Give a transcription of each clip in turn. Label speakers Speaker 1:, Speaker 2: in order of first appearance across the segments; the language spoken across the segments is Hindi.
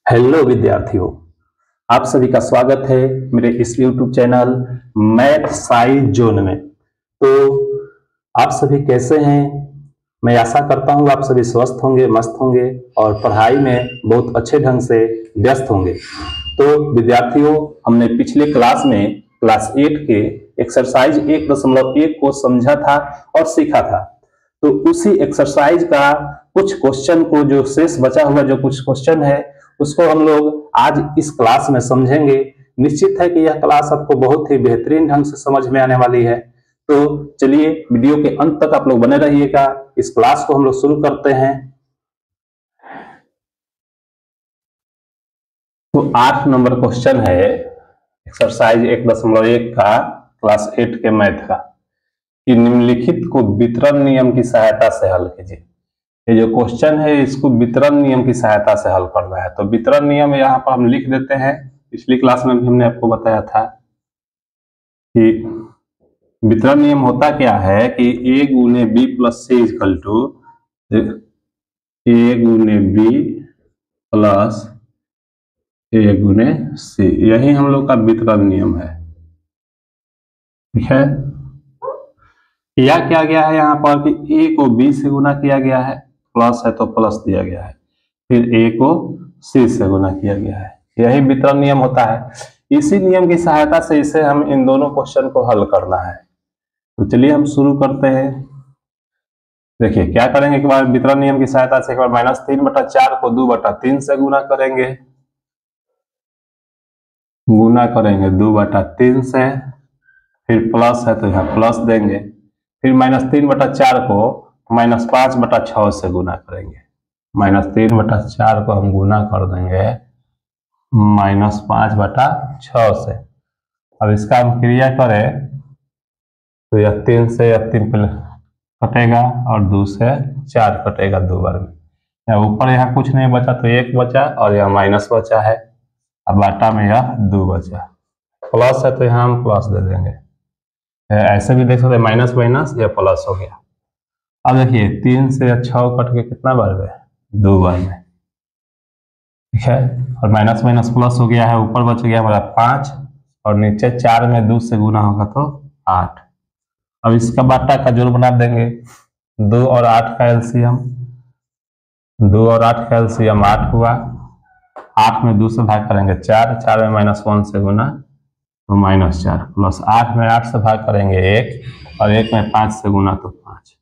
Speaker 1: हेलो विद्यार्थियों, आप सभी का स्वागत है मेरे इस YouTube channel math science zone में। तो आप सभी कैसे हैं? मैं आशा करता हूं आप सभी स्वस्थ होंगे, मस्त होंगे और पढ़ाई में बहुत अच्छे ढंग से व्यस्त होंगे। तो विद्यार्थियों, हमने पिछले क्लास में क्लास 8 के एक्सरसाइज 1.1 को समझा था और सीखा था। तो उसी एक्सरसाइज का कुछ क्वेश्चन को, जो शेष बचा हुआ जो कुछ क्वेश्चन है, उसको हम लोग आज इस क्लास में समझेंगे। निश्चित है कि यह क्लास आपको बहुत ही बेहतरीन ढंग से समझ में आने वाली है। तो चलिए वीडियो के अंत तक आप लोग बने रहिएगा। इस क्लास को हम लोग शुरू करते हैं। तो 8 नंबर क्वेश्चन है एक्सरसाइज 1.1 का क्लास 8 के मैथ का, कि निम्नलिखित को वितरण नियम की सहायता से हल कीजिए। ये जो क्वेश्चन है इसको वितरण नियम की सहायता से हल करना है। तो वितरण नियम यहाँ पर हम लिख देते हैं। पिछली क्लास में भी हमने आपको बताया था कि वितरण नियम होता क्या है कि a गुने b plus c equal to a गुने b प्लस a गुने c। यही हम लोग का वितरण नियम है। ठीक है, किया क्या गया है यहाँ पर कि a को b से गुना किया गया है, प्लस है तो प्लस दिया गया है, फिर a को c से गुना किया गया है। यही वितरण नियम होता है। इसी नियम की सहायता से इसे हम इन दोनों क्वेश्चन को हल करना है। तो चलिए हम शुरू करते हैं। देखिए क्या करेंगे, एक बार वितरण नियम की सहायता से एक बार -3/4 को 2/3 से गुना करेंगे। गुना करेंगे 2/3 से, फिर प्लस है तो यहाँ प्लस देंगे, फिर -3/4 को -5/6 से गुना करेंगे। -3/4 को हम गुना कर देंगे -5/6 से। अब इसका हम क्रिया करें तो यह 3 से यह 3 कटेगा और 2 से 4 कटेगा 2 बार में। ऊपर यहाँ कुछ नहीं बचा तो 1 बचा और यह माइनस बचा है। अब बाटा में यह 2 बचा। प्लस है तो यहाँ हम प्लस दे देंगे। ऐसे भी देख सकते हैं, माइनस माइनस यह प्लस हो गया। अब देखिए 3 से 6 कट के कितना बार गए? 2 बार में। ठीक है, और माइनस माइनस प्लस हो गया है। ऊपर बच गया हमारा 5 और नीचे 4 में 2 से गुना होगा तो 8। अब इसका बाटा का जोड़ बना देंगे। 2 और 8 का एलसीएम, 2 और 8 का एलसीएम 8 हुआ। 8 में 2 से भाग करेंगे 4, 4 में -1 से गुना तो -4, प्लस 8 में 8 से भाग करेंगे 1 और 1 में 5 से गुना तो 5।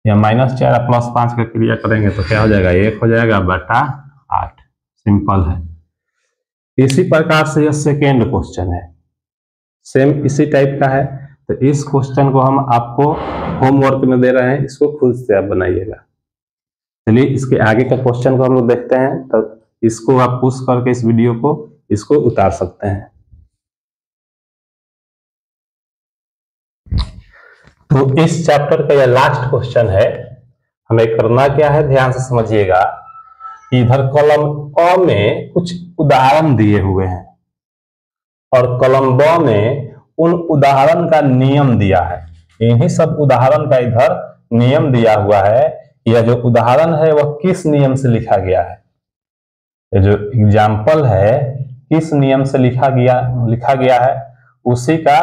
Speaker 1: या -4 प्लस 5 का क्रिया करेंगे तो क्या हो जाएगा? 1 हो जाएगा बटा 8। सिंपल है। इसी प्रकार से यह सेकेंड क्वेश्चन है, सेम इसी टाइप का है। तो इस क्वेश्चन को हम आपको होमवर्क में दे रहे हैं, इसको खुद से आप बनाइएगा। चलिए इसके आगे का क्वेश्चन को हम लोग देखते हैं। तो इसको आप पुश करके इस वीडियो को इसको उतार सकते हैं। तो इस चैप्टर का यह लास्ट क्वेश्चन है। हमें करना क्या है, ध्यान से समझिएगा। इधर कॉलम अ में कुछ उदाहरण दिए हुए हैं और कॉलम ब में उन उदाहरण का नियम दिया है। इन्हीं सब उदाहरण का इधर नियम दिया हुआ है। यह जो उदाहरण है वह किस नियम से लिखा गया है, ये जो एग्जाम्पल है किस नियम से लिखा गया है, उसी का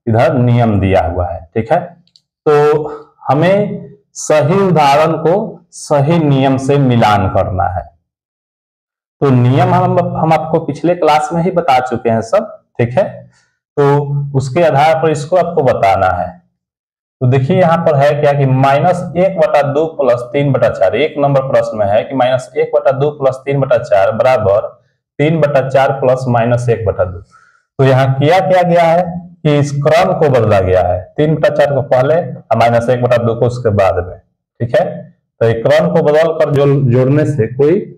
Speaker 1: इधर नियम दिया हुआ है। ठीक है, तो हमें सही उदाहरण को सही नियम से मिलान करना है। तो नियम हम आपको पिछले क्लास में ही बता चुके हैं सब। ठीक है, तो उसके आधार पर इसको आपको बताना है। तो देखिए यहाँ पर है क्या कि -1/2 प्लस 3/4। 1 नंबर प्रश्न में है कि -1/2 प्लस 3/4 बराबर 3/4 प्लस -1/2। तो यहाँ किया क्या गया है कि इस क्रम को बदला गया है। 3/4 को पहले और -1/2 को उसके बाद में। ठीक है, तो ये क्रम को बदल कर जोड़ने से कोई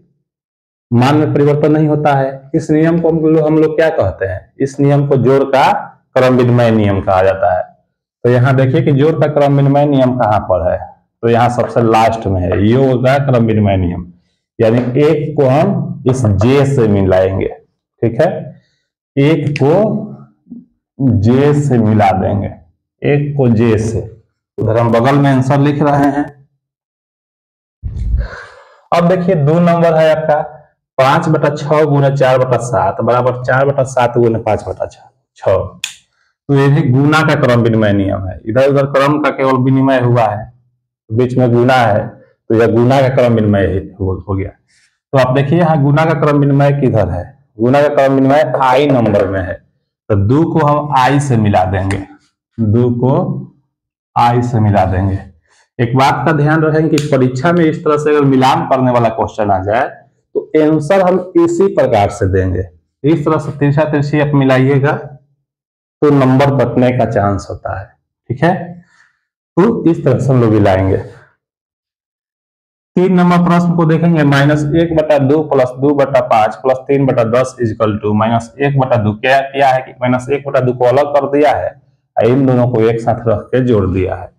Speaker 1: मान में परिवर्तन नहीं होता है। इस नियम को हम लोग क्या कहते हैं? इस नियम को जोड़ का क्रम विनिमय नियम कहा जाता है। तो यहाँ देखिए कि जोड़ का क्रम विनिमय नियम कहाँ पर है, तो यहाँ सबसे लास्ट में है योग का क्रम विनिमय नियम। यानी एक को हम इस जे से मिलाएंगे। ठीक है, एक को जे से मिला देंगे, एक को जे से। उधर हम बगल में आंसर लिख रहे हैं। अब देखिए 2 नंबर है आपका 5/6 गुना 4/7 बराबर 4/7 गुना 5/6। तो ये भी गुना का क्रम विनिमय नियम है। इधर उधर क्रम का केवल विनिमय हुआ है, बीच में गुना है, तो यह गुना का क्रम विनिमय हो गया। तो आप देखिए यहाँ गुना का क्रम विनिमय किधर है, गुना का क्रम विनिमय आई नंबर में है। तो 2 को हम आई से मिला देंगे, 2 को आई से मिला देंगे। एक बात का ध्यान रखें कि परीक्षा में इस तरह से अगर मिलान करने वाला क्वेश्चन आ जाए तो आंसर हम इसी प्रकार से देंगे। इस तरह से तिरछा तिरछी आप मिलाइएगा तो नंबर कटने का चांस होता है। ठीक है, तो इस तरह से हम लोग मिलाएंगे। 3 नंबर प्रश्न को देखेंगे। -1/2 + 2/5 + 3/10 = -1/2। क्या है कि -1/2 को अलग कर दिया है, इन दोनों को एक साथ रख के जोड़ दिया है।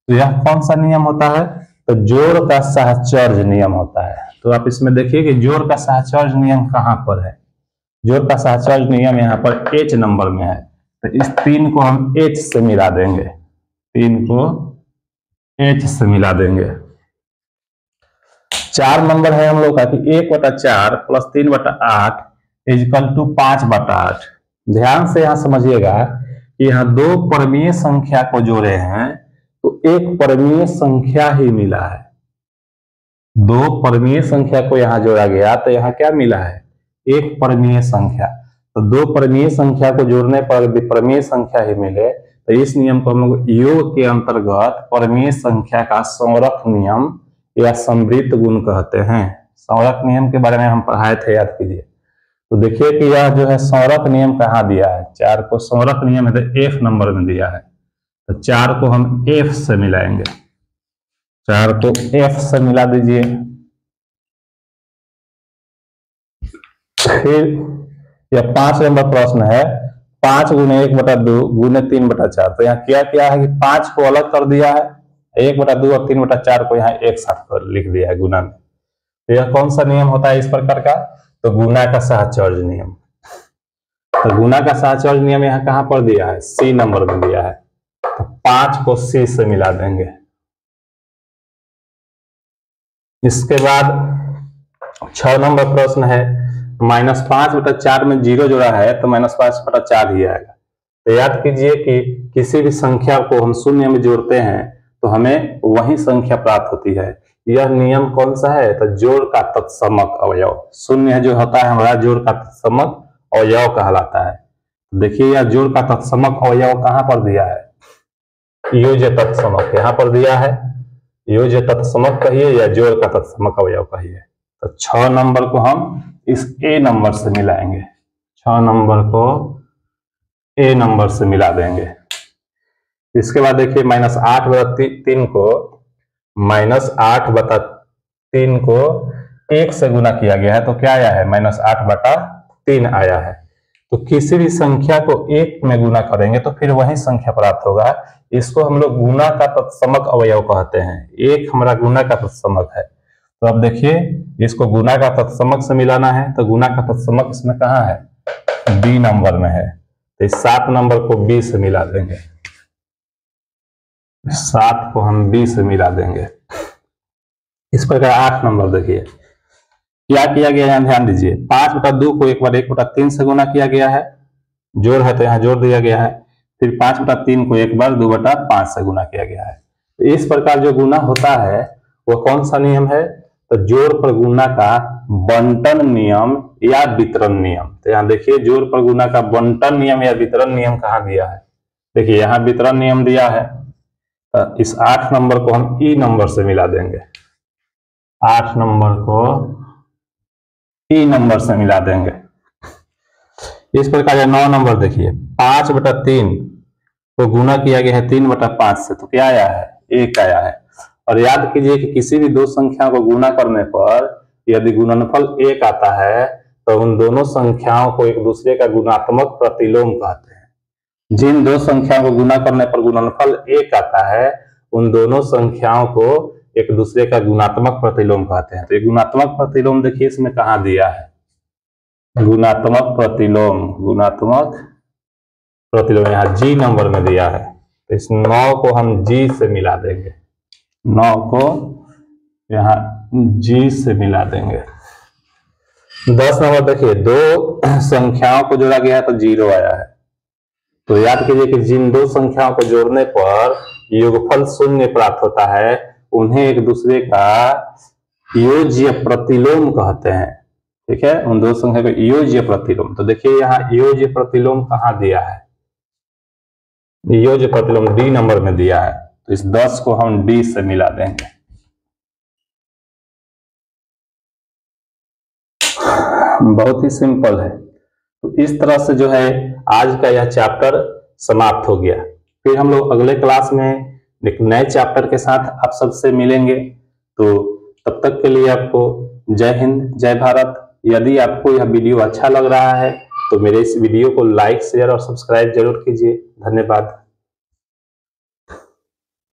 Speaker 1: तो यह कौन सा नियम होता है? तो जोड़ का साहचर्य नियम होता है। तो आप इसमें देखिए कि जोड़ का साहचर्य नियम कहां पर है। जोड़ का साहचर्य नियम यहाँ पर H नंबर में है। तो इस 3 को हम H से मिला देंगे, 3 को H से मिला देंगे। 4 नंबर है हम लोग का कि 1/4 + 3/8 = 5/8। ध्यान से यहां समझिएगा कि यहाँ 2 परमीय संख्या को जोड़े हैं तो एक परमीय संख्या ही मिला है। 2 परमीय संख्या को यहां जोड़ा गया तो यहाँ क्या मिला है? एक परमीय संख्या। तो 2 परमीय संख्या को जोड़ने पर विपरमीय संख्या ही मिले तो इस नियम को हम लोग योग के अंतर्गत परमीय संख्या का संवरक नियम या समृद्ध गुण कहते हैं। संवरक नियम के बारे में हम पढ़ाए थे, याद कीजिए। तो देखिए कि यह जो है संवरक नियम कहाँ दिया है। 4 को संवरक नियम है तो F नंबर में दिया है। तो 4 को हम F से मिलाएंगे, 4 को F से मिला दीजिए। फिर यह 5 नंबर प्रश्न है। 5 × 1/2 × 3/4। तो यहाँ क्या है कि 5 को अलग कर दिया है, 1/2 और 3/4 को यहाँ एक साथ लिख दिया है गुना में। तो यह कौन सा नियम होता है इस प्रकार का? तो गुना का साहचर्य नियम। तो गुना का साहचर्य नियम यहाँ कहां पर दिया है? C नंबर में दिया है। तो 5 को C से मिला देंगे। इसके बाद 6 नंबर प्रश्न है। -5/4 में 0 जोड़ा है तो -5/4 ही आएगा। तो याद कीजिए कि किसी भी संख्या को हम शून्य में जोड़ते हैं तो हमें वही संख्या प्राप्त होती है। यह नियम कौन सा है? तो जोड़ का तत्समक अवयव। शून्य जो होता है हमारा जोड़ का तत्समक अवयव कहलाता है। देखिए यह जोड़ का तत्समक अवयव कहां पर दिया है? योज्य तत्समक यहाँ पर दिया है। योज्य तत्समक कहिए या जोड़ का तत्समक अवयव कहिए। तो 6 नंबर को हम इस A नंबर से मिलाएंगे, 6 नंबर को A नंबर से मिला देंगे। इसके बाद देखिए -8/3 को -8/3 को 1 से गुना किया गया है तो क्या आया है? -8/3 आया है। तो किसी भी संख्या को 1 में गुना करेंगे तो फिर वही संख्या प्राप्त होगा। इसको हम लोग गुना का तत्समक अवयव कहते हैं। 1 हमारा गुना का तत्समक है। तो अब देखिए इसको गुना का तत्समक से मिलाना है तो गुना का तत्समक इसमें कहाँ है? B नंबर में है। तो इस 7 नंबर को B से मिला देंगे, 7 को हम B से मिला देंगे। इस प्रकार 8 नंबर देखिए क्या किया गया है, ध्यान दीजिए। 5/2 को एक बार 1/3 से गुना किया गया है, जोड़ है तो यहाँ जोड़ दिया गया है। फिर 5/3 को एक बार 2/5 से गुना किया गया है। तो इस प्रकार जो गुना होता है वह कौन सा नियम है? तो जोड़ पर गुना का बंटन नियम या वितरण नियम। तो यहाँ देखिए जोड़ पर गुना का बंटन नियम या वितरण नियम कहाँ दिया है? देखिए यहाँ वितरण नियम दिया है। तो इस 8 नंबर को हम E नंबर से मिला देंगे, 8 नंबर को E नंबर से मिला देंगे। इस प्रकार 9 नंबर देखिए 5/3 को गुना किया गया है 3/5 से तो क्या आया है? 1 आया है। और याद कीजिए कि किसी भी दो संख्या को गुना करने पर यदि गुणनफल 1 आता है तो उन दोनों संख्याओं को एक दूसरे का गुणात्मक प्रतिलोम कहते हैं। जिन दो संख्याओं को गुना करने पर गुणनफल 1 आता है उन दोनों संख्याओं को एक दूसरे का गुणात्मक प्रतिलोम कहते हैं। तो ये गुणात्मक प्रतिलोम देखिए इसमें कहाँ दिया है? गुणात्मक प्रतिलोम, गुणात्मक प्रतिलोम यहाँ G नंबर में दिया है। तो इस 9 को हम G से मिला देंगे, 9 को यहाँ G से मिला देंगे। 10 नंबर देखिए, दो संख्याओं को जोड़ा गया है तो 0 आया है। तो याद कीजिए कि जिन दो संख्याओं को जोड़ने पर योगफल 0 प्राप्त होता है उन्हें एक दूसरे का योज्य प्रतिलोम कहते हैं। ठीक है, उन दो संख्या का योज्य प्रतिलोम। तो देखिए यहाँ योज्य प्रतिलोम कहाँ दिया है, योज्य प्रतिलोम डी नंबर में दिया है। तो इस 10 को हम डी से मिला देंगे। बहुत ही सिंपल है। तो इस तरह से जो है आज का यह चैप्टर समाप्त हो गया। फिर हम लोग अगले क्लास में एक नए चैप्टर के साथ आप सबसे मिलेंगे। तो तब तक के लिए आपको जय हिंद, जय भारत। यदि आपको यह वीडियो अच्छा लग रहा है तो मेरे इस वीडियो को लाइक, शेयर और सब्सक्राइब जरूर कीजिए। धन्यवाद।